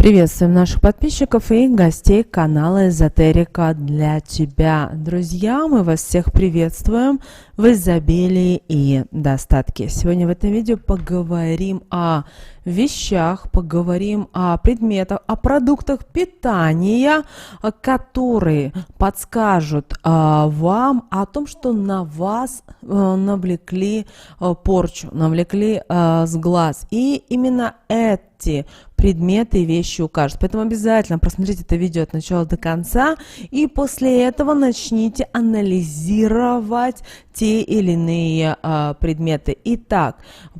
Приветствуем наших подписчиков и гостей канала Эзотерика для тебя. Друзья, мы вас всех приветствуем в изобилии и достатке. Сегодня в этом видео поговорим о вещах, поговорим о предметах, о продуктах питания, которые подскажут вам о том, что на вас навлекли порчу, навлекли сглаз. И именно эти предметы и вещи укажут. Поэтому обязательно просмотрите это видео от начала до конца и после этого начните анализировать те или иные предметы. Итак,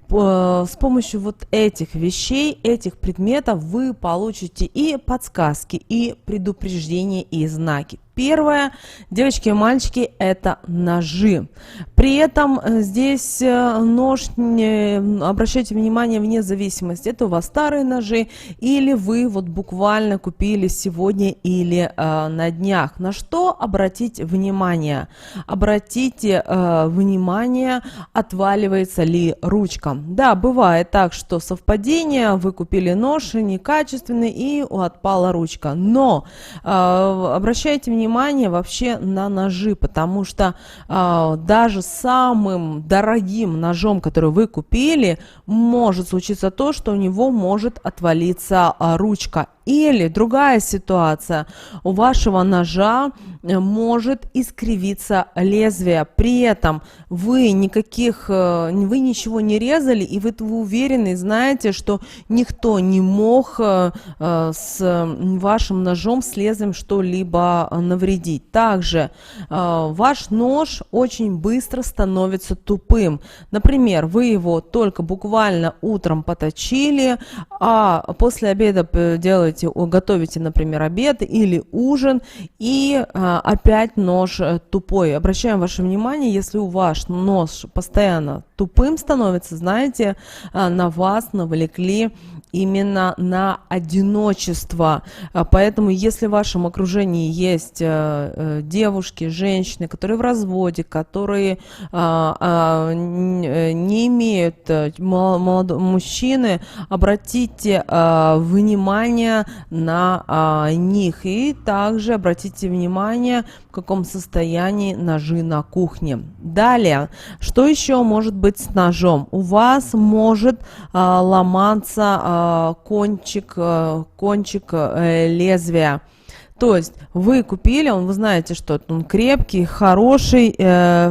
с помощью вот этих вещей, этих предметов вы получите и подсказки, и предупреждения, и знаки. Первое, девочки и мальчики, это ножи. При этом здесь нож, обращайте внимание, вне зависимости, это у вас старые ножи или вы вот буквально купили сегодня или на днях. На что обратите внимание? Обратите внимание, отваливается ли ручка. Да, бывает так, что совпадение, вы купили нож некачественный и отпала ручка. Но обращайте внимание вообще на ножи, потому что даже самым дорогим ножом, который вы купили, может случиться то, что у него может отвалиться ручка. Или другая ситуация, у вашего ножа может искривиться лезвие, при этом вы ничего не резали, и вы уверены, знаете, что никто не мог с вашим ножом, с лезвием что-либо навредить. Также ваш нож очень быстро становится тупым. Например, вы его только буквально утром поточили, а после обеда готовите, например, обед или ужин, и опять нож тупой. Обращаем ваше внимание, если у вас нож постоянно тупым становится, знаете, на вас навлекли именно на одиночество. Поэтому, если в вашем окружении есть девушки, женщины, которые в разводе, которые не имеют мужчины, обратите внимание на них. И также обратите внимание, в каком состоянии ножи на кухне. Далее, что еще может быть с ножом? У вас может ломаться кончик лезвия. То есть вы купили, вы знаете, что он крепкий, хороший,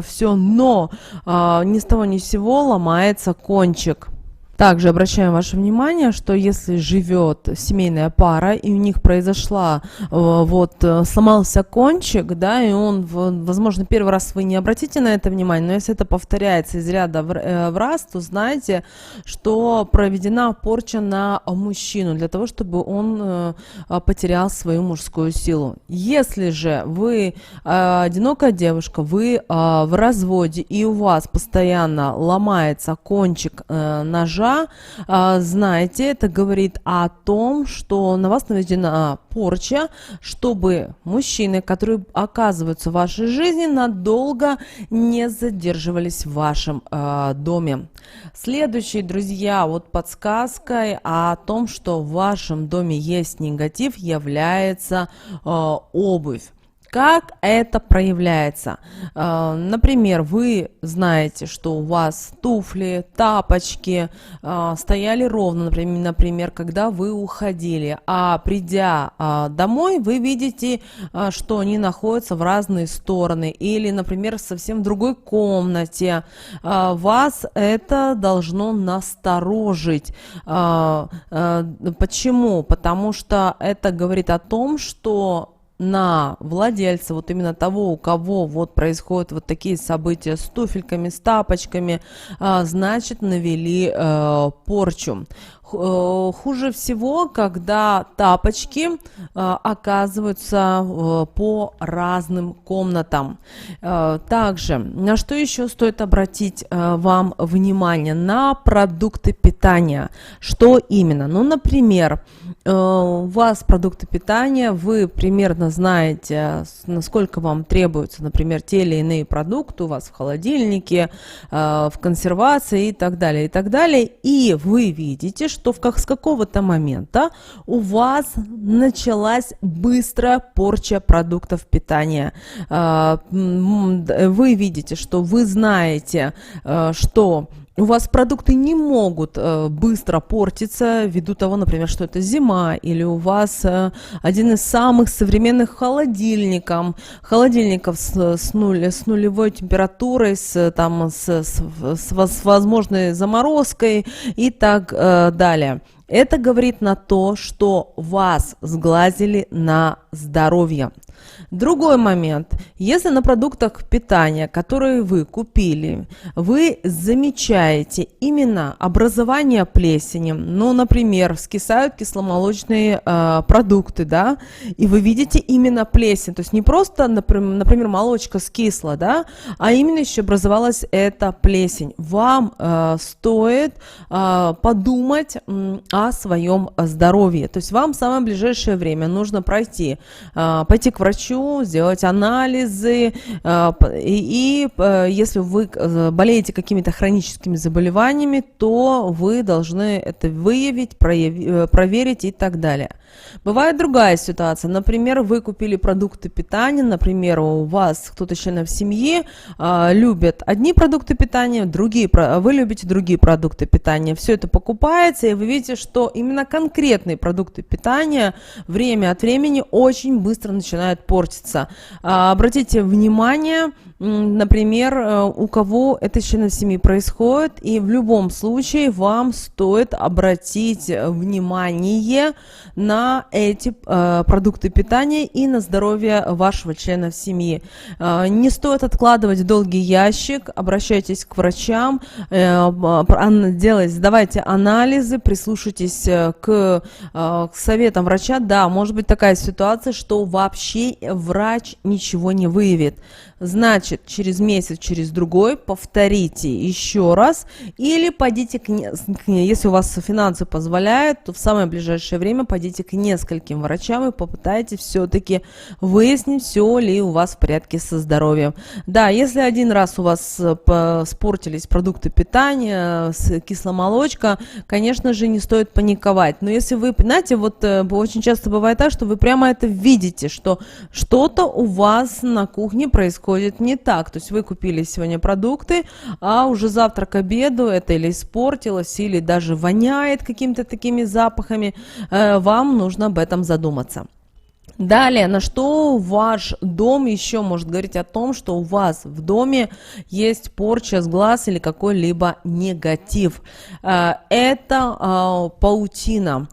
все, но ни с того ни с сего ломается кончик. Также обращаем ваше внимание, что если живет семейная пара и у них сломался кончик, да, и он, возможно, первый раз вы не обратите на это внимание, но если это повторяется из ряда в раз, то знайте, что проведена порча на мужчину для того, чтобы он потерял свою мужскую силу. Если же вы одинокая девушка, вы в разводе и у вас постоянно ломается кончик ножа, знаете, это говорит о том, что на вас наведена порча, чтобы мужчины, которые оказываются в вашей жизни, надолго не задерживались в вашем доме. Следующий, друзья, подсказкой о том, что в вашем доме есть негатив, является обувь. Как это проявляется? Например, вы знаете, что у вас туфли, тапочки стояли ровно, например, когда вы уходили, а придя домой, вы видите, что они находятся в разные стороны или, например, совсем в другой комнате. Вас это должно насторожить. Почему? Потому что это говорит о том, что на владельца, именно того, у кого происходят такие события с туфельками, с тапочками, значит, навели порчу. Хуже всего, когда тапочки оказываются по разным комнатам. Также, на что еще стоит обратить вам внимание? На продукты питания. Что именно? Например, у вас продукты питания, вы примерно знаете, насколько вам требуются, например, те или иные продукты у вас в холодильнике, в консервации и так далее, и так далее. И вы видите, что с какого-то момента у вас началась быстрая порча продуктов питания. Вы видите, что вы знаете, что у вас продукты не могут быстро портиться ввиду того, например, что это зима, или у вас один из самых современных холодильников с нулевой температурой, с возможной заморозкой и так далее. Это говорит на то, что вас сглазили на здоровье. Другой момент. Если на продуктах питания, которые вы купили, вы замечаете именно образование плесени, ну, например, скисают кисломолочные продукты, да, и вы видите именно плесень, то есть не просто, например, молочка скисла, да, а именно еще образовалась эта плесень. Вам стоит подумать о своем здоровье, то есть вам в самое ближайшее время нужно пойти к врачу, сделать анализы, и если вы болеете какими-то хроническими заболеваниями, то вы должны это выявить, проверить и так далее. Бывает другая ситуация, например, вы купили продукты питания, например, у вас кто-то из членов семьи любит одни продукты питания, вы любите другие продукты питания, все это покупается, и вы видите, что именно конкретные продукты питания время от времени очень быстро начинают портиться. Обратите внимание, например, у кого это из членов семьи происходит, и в любом случае вам стоит обратить внимание на эти продукты питания и на здоровье вашего члена семьи. Не стоит откладывать в долгий ящик, обращайтесь к врачам, сдавайте анализы, прислушайтесь к советам врача. Да, может быть такая ситуация, что вообще врач ничего не выявит. Значит, через месяц, через другой повторите еще раз или пойдите если у вас финансы позволяют, то в самое ближайшее время пойдите к нескольким врачам и попытайтесь все-таки выяснить, все ли у вас в порядке со здоровьем. Да, если один раз у вас испортились продукты питания, кисломолочка, конечно же, не стоит паниковать. Но если вы, знаете, вот очень часто бывает так, что вы прямо это видите, что что-то у вас на кухне происходит не так. То есть вы купили сегодня продукты, а уже завтра к обеду это или испортилось, или даже воняет какими-то такими запахами. Вам нужно об этом задуматься. Далее, на что ваш дом еще может говорить о том, что у вас в доме есть порча с глаз или какой-либо негатив. Это паутина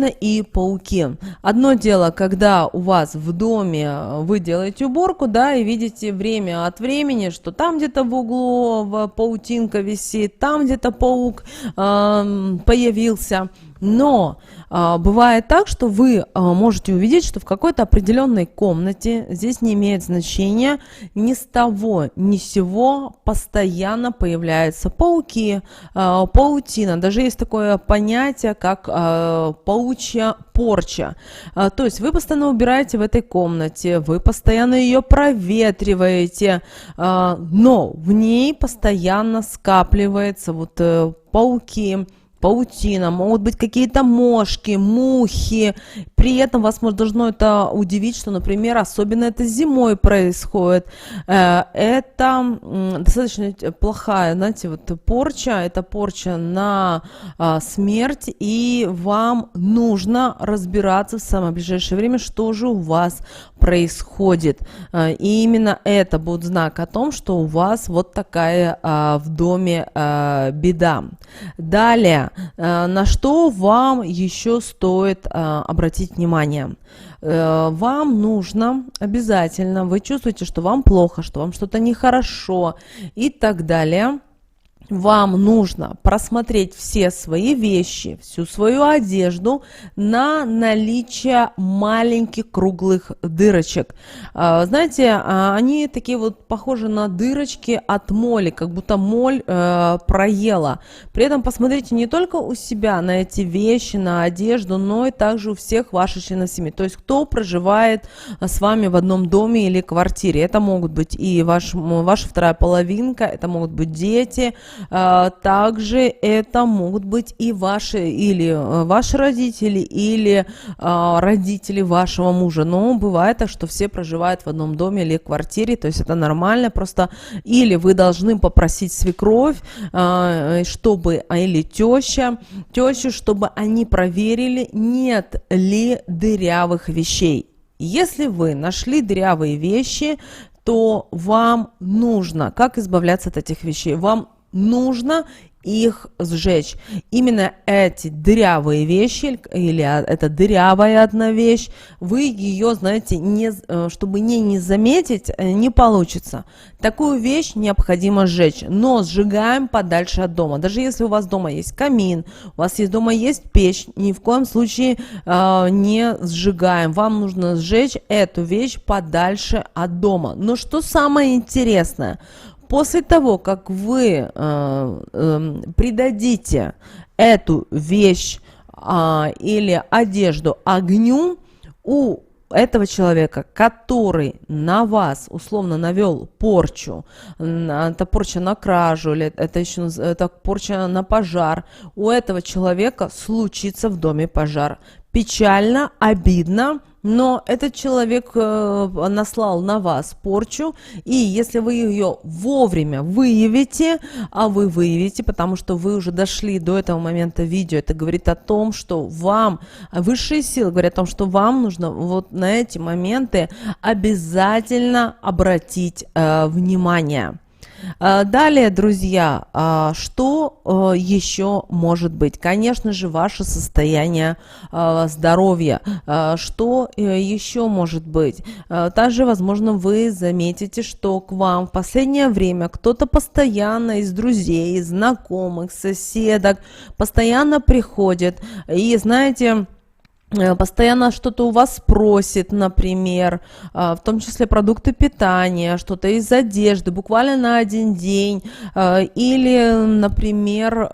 и пауки. Одно дело, когда у вас в доме вы делаете уборку, да, и видите время от времени, что там где-то в углу паутинка висит, там где-то паук появился. Но бывает так, что вы можете увидеть, что в какой-то определенной комнате, здесь не имеет значения, ни с того, ни с сего постоянно появляются пауки, паутина. Даже есть такое понятие, как паучья порча. То есть вы постоянно убираете в этой комнате, вы постоянно ее проветриваете, но в ней постоянно скапливаются пауки, паутина, могут быть какие-то мошки, мухи. При этом вас должно это удивить, что, например, особенно это зимой происходит. Это достаточно плохая, знаете, порча. Это порча на смерть, и вам нужно разбираться в самое ближайшее время, что же у вас происходит. И именно это будет знак о том, что у вас вот такая в доме беда. Далее, на что вам еще стоит обратить внимание? Вам нужно обязательно, вы чувствуете, что вам плохо, что вам что-то нехорошо и так далее. Вам нужно просмотреть все свои вещи, всю свою одежду на наличие маленьких круглых дырочек. Знаете, они такие похожи на дырочки от моли, как будто моль проела. При этом посмотрите не только у себя на эти вещи, на одежду, но и также у всех ваших членов семьи. То есть кто проживает с вами в одном доме или квартире. Это могут быть и ваша вторая половинка, это могут быть дети, Также это могут быть и ваши, или ваши родители, или родители вашего мужа. Но бывает так, что все проживают в одном доме или квартире, то есть это нормально, просто или вы должны попросить свекровь, чтобы, или тещу, чтобы они проверили, нет ли дырявых вещей. Если вы нашли дырявые вещи, то вам нужно, как избавляться от этих вещей? Вам нужно их сжечь. Именно эти дырявые вещи, или это дырявая одна вещь, вы ее, знаете, чтобы не заметить, не получится. Такую вещь необходимо сжечь, но сжигаем подальше от дома. Даже если у вас дома есть камин, у вас дома есть печь, ни в коем случае не сжигаем. Вам нужно сжечь эту вещь подальше от дома. Но что самое интересное? После того, как вы придадите эту вещь или одежду огню, у этого человека, который на вас условно навел порчу, это порча на кражу, или это порча на пожар, у этого человека случится в доме пожар. Печально, обидно, но этот человек наслал на вас порчу, и если вы ее вовремя выявите, а вы выявите, потому что вы уже дошли до этого момента видео, это говорит о том, что вам, высшие силы говорят о том, что вам нужно вот на эти моменты обязательно обратить внимание. Далее, друзья, что еще может быть? Конечно же, ваше состояние здоровья. Что еще может быть? Также, возможно, вы заметите, что к вам в последнее время кто-то постоянно из друзей, из знакомых, соседок постоянно приходит. И, знаете, постоянно что-то у вас просит, например, в том числе продукты питания, что-то из одежды, буквально на один день, или, например,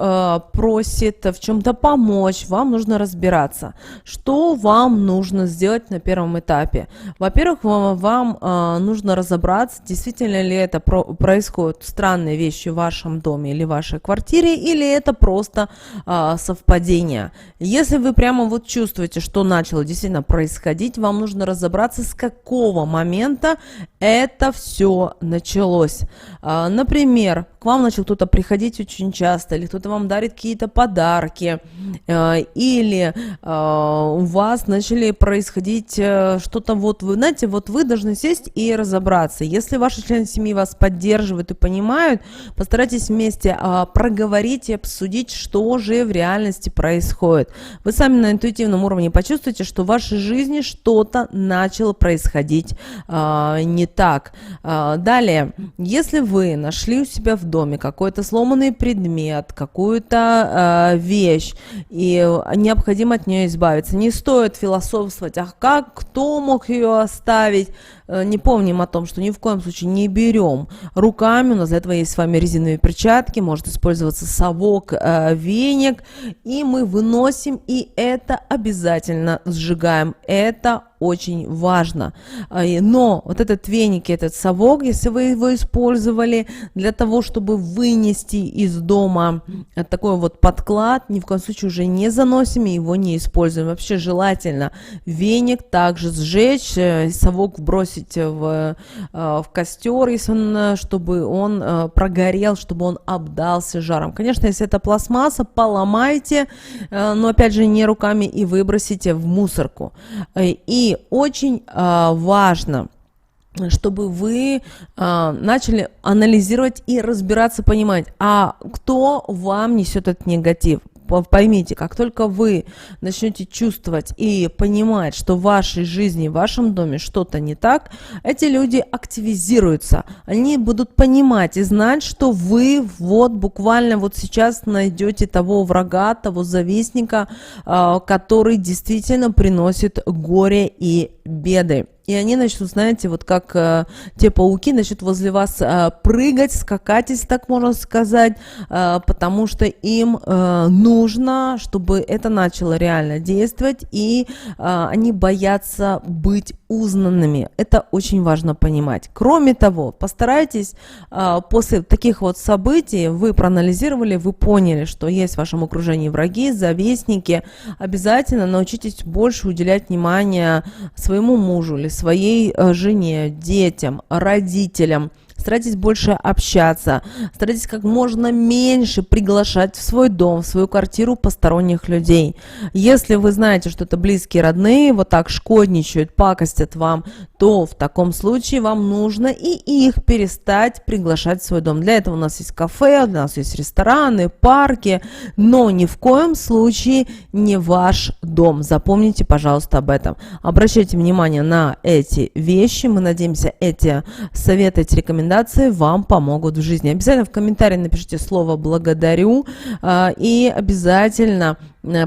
просит в чем-то помочь, вам нужно разбираться, что вам нужно сделать на первом этапе. Во-первых, вам нужно разобраться, действительно ли это происходят странные вещи в вашем доме или в вашей квартире, или это просто совпадение. Если вы прямо вот чувствуете, что начало действительно происходить, вам нужно разобраться, с какого момента это все началось. Например, к вам начал кто-то приходить очень часто, или кто-то вам дарит какие-то подарки, или у вас начали происходить что-то, вот вы знаете, вот вы должны сесть и разобраться. Если ваши члены семьи вас поддерживают и понимают, постарайтесь вместе проговорить и обсудить, что же в реальности происходит. Вы сами на интуитивном уровне почувствуете, что в вашей жизни что-то начало происходить не так. Далее, если вы нашли у себя в доме какой-то сломанный предмет, какую-то вещь, и необходимо от нее избавиться, не стоит философствовать, кто мог ее оставить. Не помним о том, что ни в коем случае не берем руками, у нас для этого есть с вами резиновые перчатки, может использоваться совок, веник, и мы выносим, и это обязательно сжигаем. Это очень важно. Но вот этот веник, этот совок, если вы его использовали для того, чтобы вынести из дома такой вот подклад, ни в коем случае уже не заносим и его не используем. Вообще желательно веник также сжечь, совок бросить в костер, если чтобы он прогорел, чтобы он обдался жаром. Конечно, если это пластмасса, поломайте, но опять же не руками, и выбросите в мусорку. И очень важно, чтобы вы начали анализировать и разбираться, понимать, кто вам несет этот негатив. Поймите, как только вы начнете чувствовать и понимать, что в вашей жизни, в вашем доме что-то не так, эти люди активизируются. Они будут понимать и знать, что вы вот буквально вот сейчас найдете того врага, того завистника, который действительно приносит горе и беды. и они начнут, знаете, вот как те пауки, начнут возле вас прыгать, скакать, если так можно сказать, потому что им нужно, чтобы это начало реально действовать, и они боятся быть узнанными. Это очень важно понимать. Кроме того, постарайтесь после таких вот событий, вы проанализировали, вы поняли, что есть в вашем окружении враги, завистники, обязательно научитесь больше уделять внимание своему мужу или своей жене, детям, родителям. Старайтесь больше общаться, старайтесь как можно меньше приглашать в свой дом, в свою квартиру посторонних людей. Если вы знаете, что это близкие, родные, вот так шкодничают, пакостят вам, то в таком случае вам нужно и их перестать приглашать в свой дом. Для этого у нас есть кафе, у нас есть рестораны, парки, но ни в коем случае не ваш дом. Запомните, пожалуйста, об этом. Обращайте внимание на эти вещи. Мы надеемся, эти советы, эти рекомендации вам помогут в жизни. Обязательно в комментарии напишите слово «благодарю» и обязательно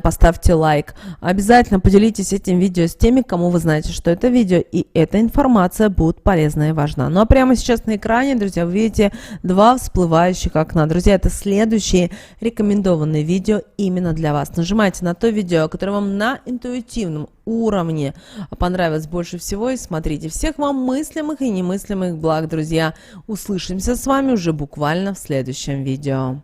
поставьте лайк. Обязательно поделитесь этим видео с теми, кому вы знаете, что это видео и эта информация будет полезна и важна. Ну а прямо сейчас на экране, друзья, вы видите два всплывающих окна. Друзья, это следующие рекомендованные видео именно для вас. Нажимайте на то видео, которое вам на интуитивном уровне понравилось больше всего, и смотрите. Всех вам мыслимых и немыслимых благ, друзья. Услышимся с вами уже буквально в следующем видео.